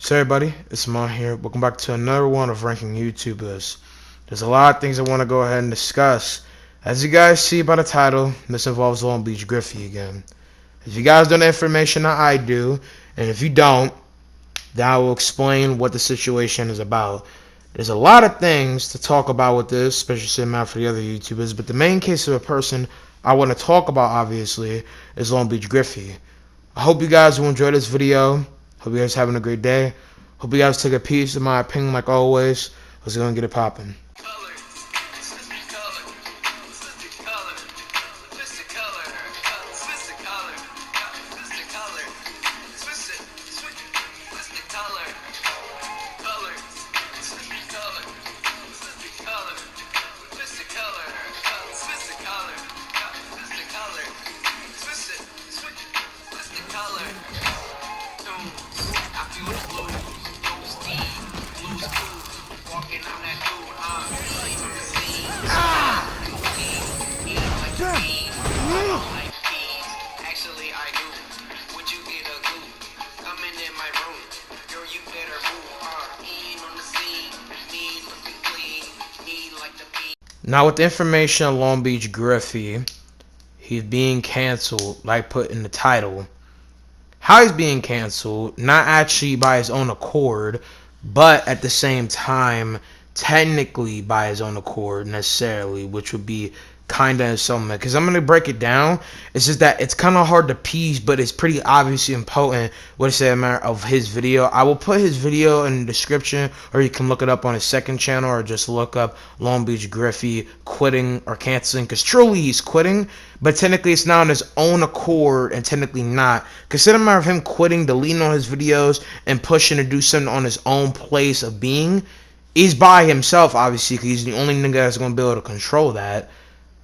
So everybody, it's Amon here. Welcome back to another one of Ranking YouTubers. There's a lot of things I want to go ahead and discuss. As you guys see by the title, this involves Longbeachgriffy again. If you guys know the information that I do, and if you don't, then I will explain what the situation is about. There's a lot of things to talk about with this, especially sitting out for the other YouTubers, but the main case of a person I want to talk about, obviously, is Longbeachgriffy. I hope you guys will enjoy this video. Hope you guys having a great day. Hope you guys take a piece of my opinion like always. Let's go and get it popping. Now with the information on Longbeachgriffy, he's being canceled, like put in the title. How he's being canceled, not actually by his own accord, but at the same time, technically by his own accord necessarily, which would be kind of something. Because I'm going to break it down. It's just that it's kind of hard to piece, but it's pretty obviously important what it said of his video. I will put his video in the description, or you can look it up on his second channel, or just look up Longbeachgriffy quitting or canceling, because truly he's quitting, but technically it's not on his own accord, and technically not. Consider matter of him quitting, deleting all his videos, and pushing to do something on his own place of being. He's by himself, obviously, because he's the only nigga that's going to be able to control that.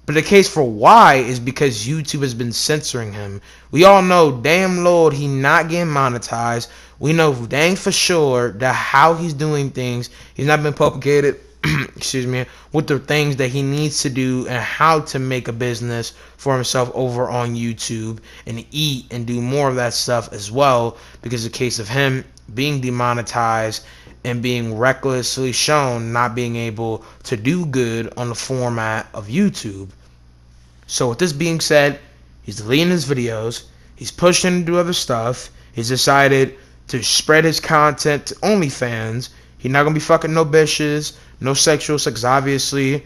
But the case for why is because YouTube has been censoring him. We all know, damn Lord, he not getting monetized. We know dang for sure that how he's doing things, he's not been propagated, excuse me, with the things that he needs to do and how to make a business for himself over on YouTube and eat and do more of that stuff as well, because the case of him being demonetized and being recklessly shown not being able to do good on the format of YouTube. So with this being said, he's deleting his videos, he's pushing to do other stuff, he's decided to spread his content to OnlyFans. He's not going to be fucking no bitches, no sexual sex, obviously.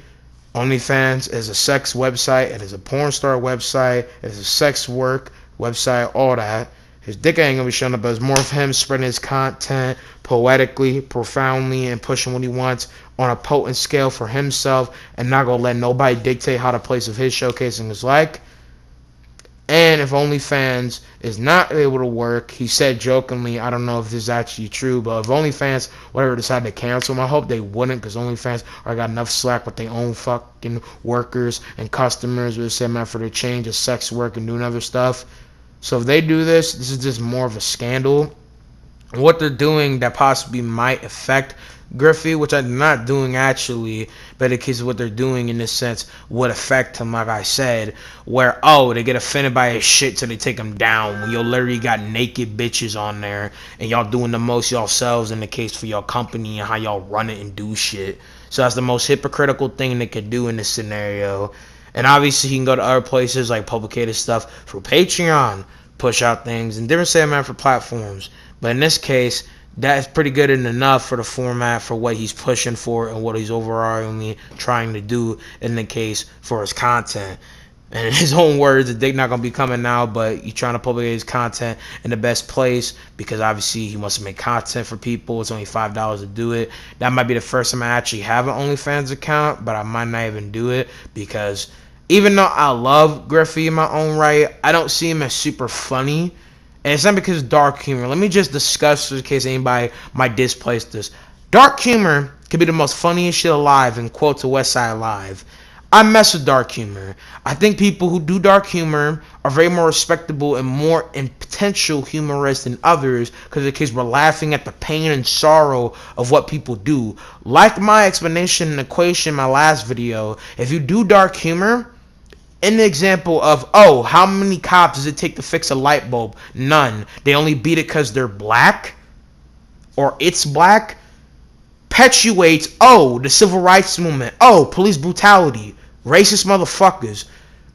OnlyFans is a sex website, it is a porn star website, it is a sex work website, all that. His dick ain't gonna be showing up, but it's more of him spreading his content poetically, profoundly, and pushing what he wants on a potent scale for himself, and not gonna let nobody dictate how the place of his showcasing is like. And if OnlyFans is not able to work, he said jokingly, I don't know if this is actually true, but if OnlyFans whatever decide to cancel him, I hope they wouldn't, because OnlyFans already got enough slack with their own fucking workers and customers with the same for the change of sex work and doing other stuff. So if they do this, this is just more of a scandal. What they're doing that possibly might affect Griffy, which I'm not doing actually, but in case of what they're doing in this sense would affect him, like I said, where, oh, they get offended by his shit so they take him down, when you literally got naked bitches on there, and y'all doing the most yourselves in the case for your company and how y'all run it and do shit. So that's the most hypocritical thing they could do in this scenario. And obviously he can go to other places like publicated stuff through Patreon, push out things, and different segment for platforms. But in this case, that is pretty good and enough for the format for what he's pushing for and what he's overall trying to do in the case for his content. And in his own words, the dick not going to be coming now, but he's trying to publish his content in the best place because obviously he wants to make content for people. It's only $5 to do it. That might be the first time I actually have an OnlyFans account, but I might not even do it because even though I love Griffy in my own right, I don't see him as super funny. And it's not because of dark humor. Let me just discuss in case anybody might displace this. Dark humor could be the most funniest shit alive, in quotes of Westside Live. I mess with dark humor. I think people who do dark humor are very more respectable and more in potential humorous than others, because in case we're laughing at the pain and sorrow of what people do. Like my explanation and equation in my last video, if you do dark humor, in the example of, oh, how many cops does it take to fix a light bulb? None. They only beat it because they're black. or it's black perpetuates, oh, the civil rights movement, oh, police brutality, racist motherfuckers.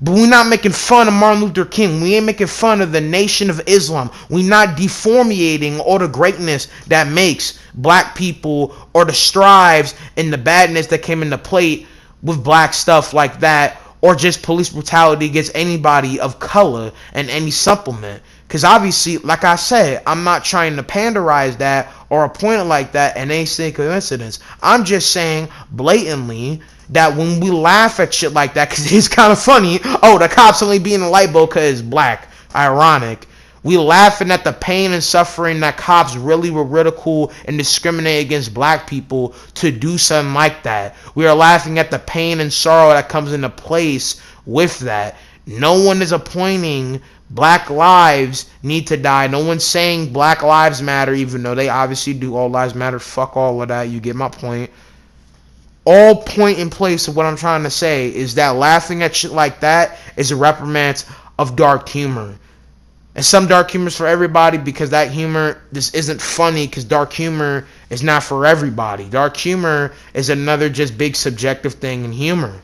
But we not making fun of Martin Luther King. We ain't making fun of the Nation of Islam. We not deformating all the greatness that makes black people, or the strives and the badness that came into play with black stuff like that, or just police brutality against anybody of color and any supplement. Because obviously, like I said, I'm not trying to panderize that or point it like that and ain't saying coincidence. I'm just saying blatantly that when we laugh at shit like that, because it's kind of funny, oh, the cops only being a light bulb because it's black, ironic. We laughing at the pain and suffering that cops really will ridicule and discriminate against black people to do something like that. We are laughing at the pain and sorrow that comes into place with that. No one is appointing black lives need to die. No one's saying black lives matter, even though they obviously do. All lives matter. Fuck all of that. You get my point. All point in place of what I'm trying to say is that laughing at shit like that is a reprimand of dark humor. And some dark humor is for everybody, because that humor, this isn't funny, because dark humor is not for everybody. Dark humor is another just big subjective thing in humor.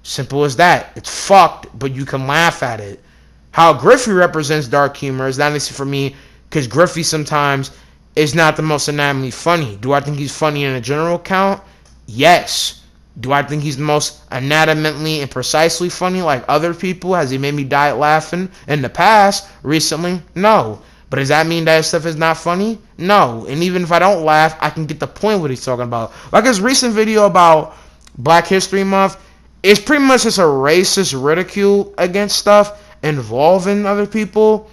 Simple as that. It's fucked, but you can laugh at it. How Griffey represents dark humor is not necessarily for me, because Griffey sometimes is not the most anatomically funny. Do I think he's funny in a general count? Yes. Do I think he's the most anatomically and precisely funny like other people? Has he made me die laughing in the past, recently? No. But does that mean that stuff is not funny? No. And even if I don't laugh, I can get the point what he's talking about. Like his recent video about Black History Month, it's pretty much just a racist ridicule against stuff involving other people.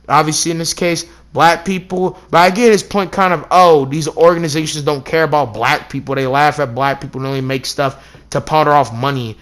Obviously, in this case, black people. But I get his point kind of, oh, these organizations don't care about black people. They laugh at black people and only make stuff to powder off money.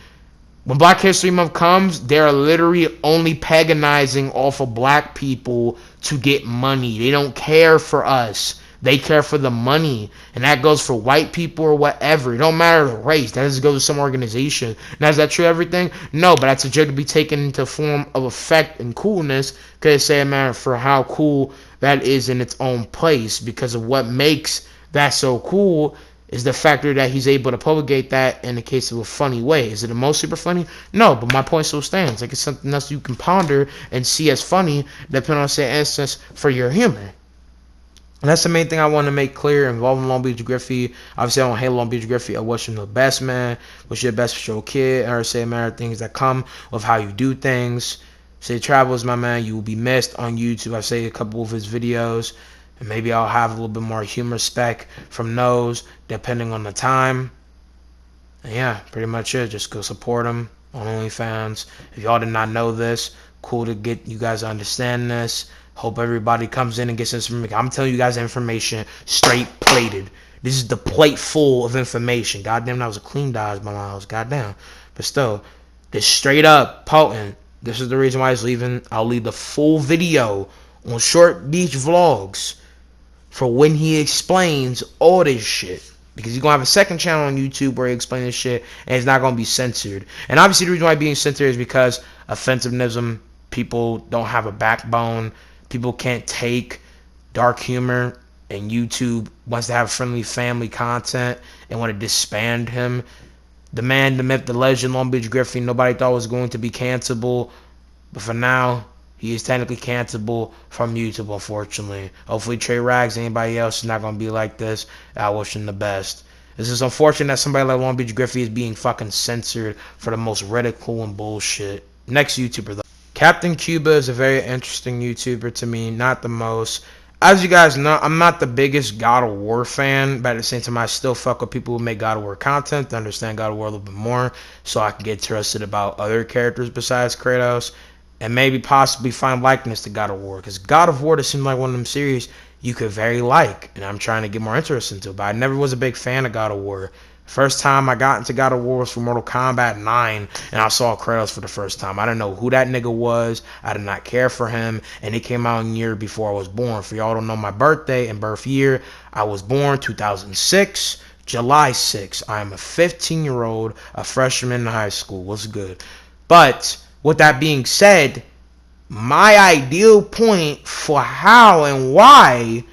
When Black History Month comes, they're literally only paganizing off of black people to get money. They don't care for us. They care for the money. And that goes for white people or whatever. It don't matter the race. That doesn't go to some organization. Now, is that true everything? No, but that's a joke to be taken into form of effect and coolness. Because it say a matter for how cool that is in its own place. Because of what makes that so cool is the factor that he's able to propagate that in the case of a funny way. Is it the most super funny? No, but my point still stands. Like, it's something else you can ponder and see as funny, depending on, say, instance, for your humor. And that's the main thing I want to make clear involving Longbeachgriffy. Obviously, I don't hate Longbeachgriffy. I wish him the best, man. Wish you the best for your kid. Or say a matter of things that come with how you do things. Say Travels, my man, you will be missed on YouTube. I say a couple of his videos. And maybe I'll have a little bit more humor spec from those, depending on the time. And yeah, pretty much it. Just go support him on OnlyFans. If y'all did not know this, cool to get you guys to understand this. Hope everybody comes in and gets this information. I'm telling you guys information straight plated. This is the plate full of information. Goddamn, that was a clean dodge by my house. Goddamn. But still, this straight up potent. This is the reason why he's leaving. I'll leave the full video on Short Beach Vlogs for when he explains all this shit. Because he's going to have a second channel on YouTube where he explains this shit, and it's not going to be censored. And obviously the reason why it's being censored is because offensiveness. People don't have a backbone. People can't take dark humor, and YouTube wants to have friendly family content and want to disband him. The man, the myth, the legend, Longbeachgriffy, nobody thought was going to be cancelable. But for now, he is technically cancelable from YouTube, unfortunately. Hopefully Trey Rags, anybody else is not going to be like this. I wish him the best. This is unfortunate that somebody like Longbeachgriffy is being fucking censored for the most ridicule and bullshit. Next YouTuber, though. Captain Cuba is a very interesting YouTuber to me, not the most. As you guys know, I'm not the biggest God of War fan, but at the same time, I still fuck with people who make God of War content to understand God of War a little bit more, so I can get interested about other characters besides Kratos, and maybe possibly find likeness to God of War, because God of War just seems like one of them series you could very like, and I'm trying to get more interest into, but I never was a big fan of God of War. First time I got into God of War was for Mortal Kombat 9, and I saw Kratos for the first time. I didn't know who that nigga was. I did not care for him, and it came out a year before I was born. For y'all don't know my birthday and birth year, I was born 2006, July 6. I am a 15-year-old, a freshman in high school. What's good? But with that being said, my ideal point for how and why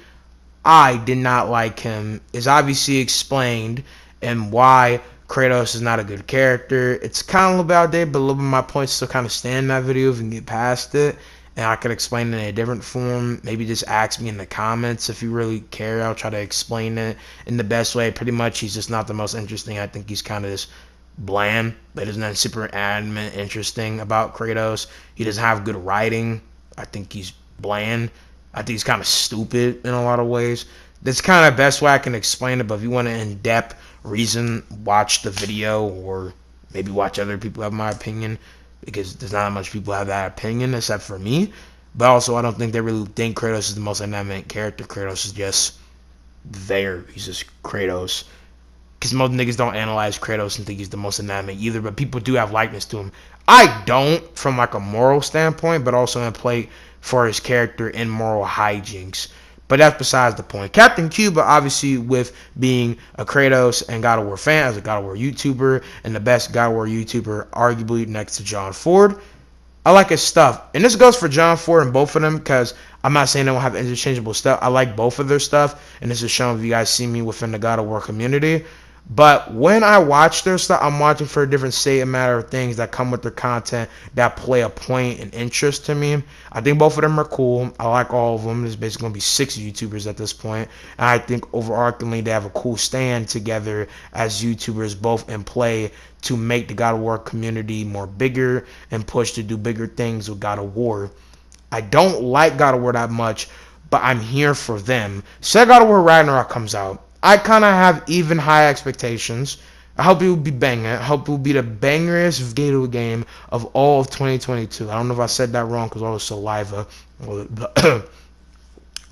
I did not like him is obviously explained, and why Kratos is not a good character. It's kind of a little bit outdated, but a little bit of my points still kind of stand in that video if you can get past it. And I could explain it in a different form. Maybe just ask me in the comments if you really care. I'll try to explain it in the best way. Pretty much, he's just not the most interesting. I think he's kind of just bland. But there's nothing super adamant interesting about Kratos. He doesn't have good writing. I think he's bland. I think he's kind of stupid in a lot of ways. That's kind of the best way I can explain it. But if you want an in-depth reason, watch the video, or maybe watch other people have my opinion, because there's not much people have that opinion except for me. But also, I don't think they really think Kratos is the most dynamic character. Kratos is just there. He's just Kratos. Because most niggas don't analyze Kratos and think he's the most dynamic either, but people do have likeness to him. I don't, from like a moral standpoint, but also in play for his character and moral hijinks. But that's besides the point. Captain Cuba, obviously, with being a Kratos and God of War fan, as a God of War YouTuber, and the best God of War YouTuber, arguably next to John Ford, I like his stuff. And this goes for John Ford and both of them, because I'm not saying they don't have interchangeable stuff. I like both of their stuff, and this is shown if you guys see me within the God of War community. But when I watch their stuff, I'm watching for a different state and matter of things that come with their content that play a point and interest to me. I think both of them are cool. I like all of them. There's basically going to be 6 YouTubers at this point. And I think overarchingly they have a cool stand together as YouTubers, both in play to make the God of War community more bigger and push to do bigger things with God of War. I don't like God of War that much, but I'm here for them. Say God of War Ragnarok comes out, I kind of have even high expectations. I hope it will be banging. I hope it will be the bangerest video game of all of 2022. I don't know if I said that wrong because I was saliva.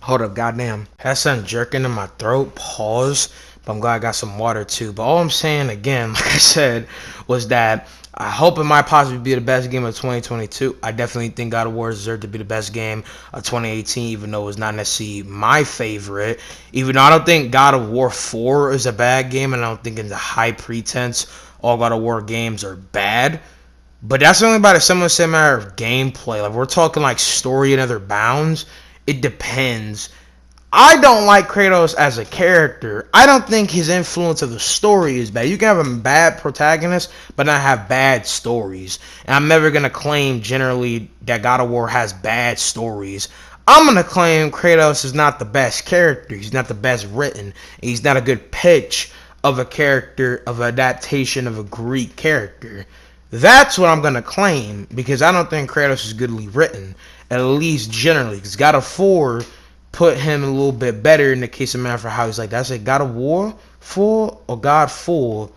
Hold up, goddamn. Had something jerking in my throat. Pause. But I'm glad I got some water too. But all I'm saying again, like I said, was that I hope it might possibly be the best game of 2022. I definitely think God of War deserved to be the best game of 2018, even though it's not necessarily my favorite. Even though I don't think God of War 4 is a bad game, and I don't think in the high pretense all God of War games are bad. But that's only about a similar matter of gameplay. Like, we're talking like story and other bounds. It depends. I don't like Kratos as a character. I don't think his influence of the story is bad. You can have a bad protagonist, but not have bad stories. And I'm never going to claim generally that God of War has bad stories. I'm going to claim Kratos is not the best character. He's not the best written. He's not a good pitch of a character, of an adaptation of a Greek character. That's what I'm going to claim, because I don't think Kratos is goodly written, at least generally. Because God of War put him a little bit better in the case of man for how he's like, that's a God of War full or God full,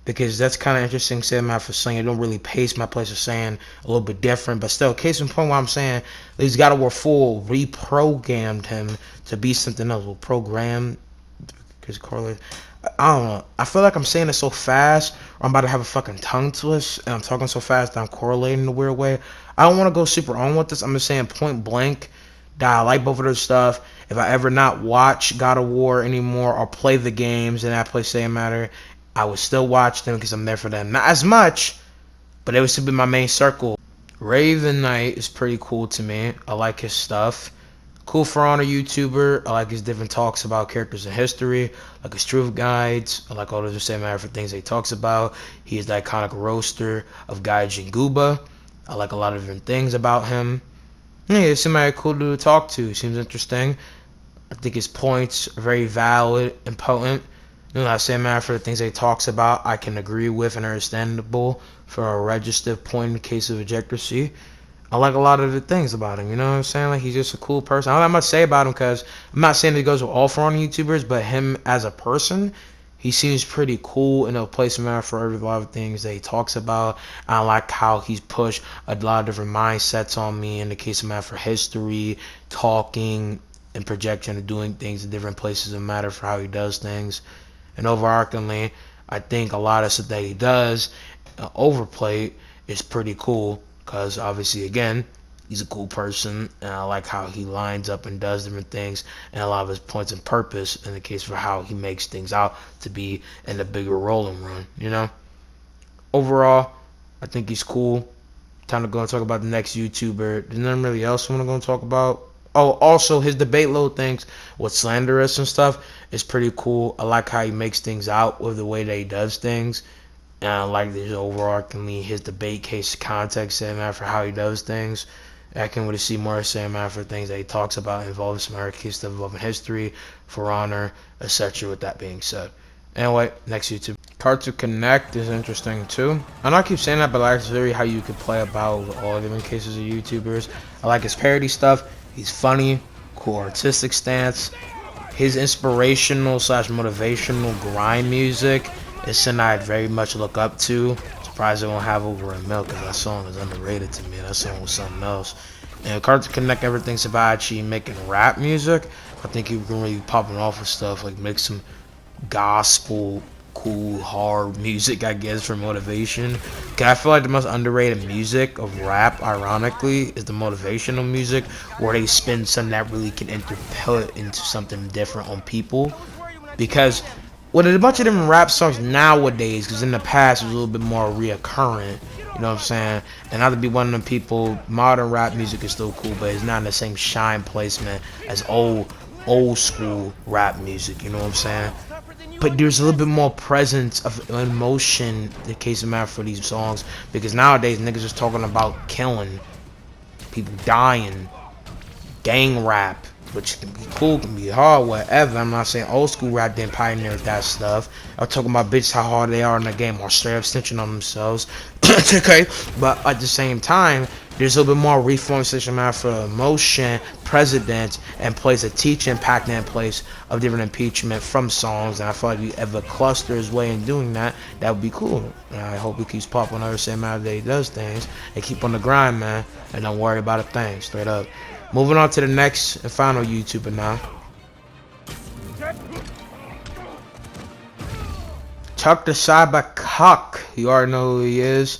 because that's kind of interesting. Saying man for saying it don't really pace my place of saying a little bit different, but still, case in point, what I'm saying, these God of War full reprogrammed him to be something else. Well, program, because correlate. I don't know. I feel like I'm saying it so fast, or I'm about to have a fucking tongue twist, and I'm talking so fast that I'm correlating in a weird way. I don't want to go super on with this. I'm just saying point blank that I like both of their stuff. If I ever not watch God of War anymore or play the games in that place they matter, I would still watch them because I'm there for them. Not as much, but it would still be my main circle. Raven Knight is pretty cool to me. I like his stuff. Cool for Honor YouTuber. I like his different talks about characters in history. I like his truth guides. I like all the same matter for things he talks about. He is the iconic roaster of Gaijin Guba. I like a lot of different things about him. Yeah, he's somebody cool to talk to. Seems interesting. I think his points are very valid and potent. You know, that same matter for the things he talks about, I can agree with and understandable for a registered point in the case of ejector-C. I like a lot of the things about him, you know what I'm saying? Like, he's just a cool person. I don't have much to say about him, because I'm not saying that he goes with all foreign YouTubers, but him as a person, he seems pretty cool, and he'll play some matter for a lot of things that he talks about. I like how he's pushed a lot of different mindsets on me in the case of matter for history, talking, and projection and doing things in different places of matter for how he does things. And overarchingly, I think a lot of stuff that he does, overplayed, is pretty cool. Because obviously, again, he's a cool person, and I like how he lines up and does different things, and a lot of his points and purpose in the case for how he makes things out to be in the bigger rolling run, you know? Overall, I think he's cool. Time to go and talk about the next YouTuber. There's nothing really else I want to go and talk about. Oh, also his debate little things with slanderous and stuff is pretty cool. I like how he makes things out with the way that he does things. And I like this overarchingly his debate case context and man for how he does things. I can really see more saying man for things that he talks about involving some hurricane stuff involving history, for honor, etc. With that being said. Anyway, next YouTube. Cartoon Connect is interesting too. I know I keep saying that, but I like theory how you could play about with all different cases of YouTubers. I like his parody stuff. He's funny, cool artistic stance. His inspirational slash motivational grind music is something I very much look up to. Surprised it won't have over a mil because that song is underrated to me. That song was something else. And Cartoon Connect everything's about actually making rap music. I think he can really be popping off with stuff like make some gospel cool hard music, I guess, for motivation. Cause I feel like the most underrated music of rap, ironically, is the motivational music, where they spin something that really can interpel into something different on people. Because with a bunch of different rap songs nowadays, because in the past it was a little bit more reoccurrent, you know what I'm saying? And not to be one of them people, modern rap music is still cool, but it's not in the same shine placement as old school rap music, you know what I'm saying? But there's a little bit more presence of emotion, the case of matter for these songs, because nowadays niggas is talking about killing, people dying, gang rap, which can be cool, can be hard, whatever. I'm not saying old school rap didn't pioneer that stuff. I'm talking about bitches how hard they are in the game, or straight up snitching on themselves. Okay, but at the same time, there's a little bit more reformation matter for emotion, president, and plays a teaching impact in place of different impeachment from songs. And I feel like if he ever cluster his way in doing that, that would be cool. And I hope he keeps popping on the same matter that he does things, and keep on the grind, man, and don't worry about a thing, straight up. Moving on to the next and final YouTuber now. Chuck the Cyber Cock. You already know who he is.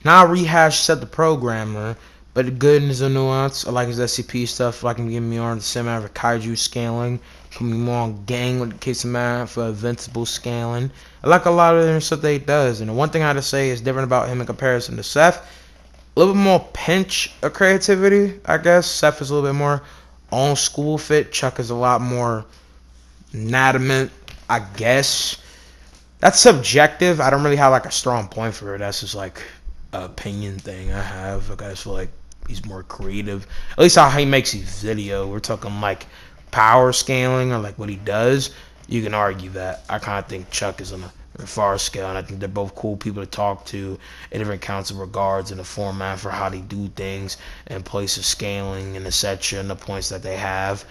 Now rehash set the programmer, but the good is a nuance. I like his SCP stuff. Like him giving me on the semi for kaiju scaling. Putting me more on gang with the case of man for invincible scaling. I like a lot of the stuff that he does. And the one thing I have to say is different about him in comparison to Seth. A little bit more pinch of creativity, I guess. Seth is a little bit more on school fit. Chuck is a lot more adamant, I guess. That's subjective. I don't really have like a strong point for it. That's just like an opinion thing I have. I guess feel like he's more creative. At least how he makes his video. We're talking like power scaling or like what he does. You can argue that. I kind of think Chuck is on a far scale, and I think they're both cool people to talk to in different counts of regards and the format for how they do things and place of scaling and etc. and the points that they have.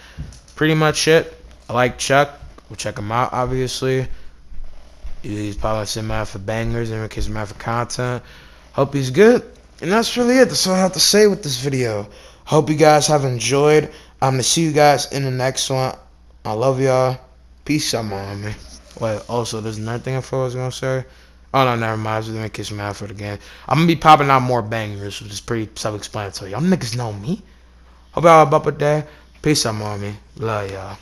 Pretty much it. I like Chuck. We'll check him out, obviously. He's probably semi for bangers and in case of for content. Hope he's good. And that's really it. That's all I have to say with this video. Hope you guys have enjoyed. I'm gonna see you guys in the next one. I love y'all. Peace out, mommy. Wait, also, there's another thing I thought I was gonna say. Oh no, never mind. I was just gonna kiss my for the game. I'm gonna be popping out more bangers, which is pretty self-explanatory. Y'all niggas know me. Hope y'all have a day. Peace out, mommy. Love y'all.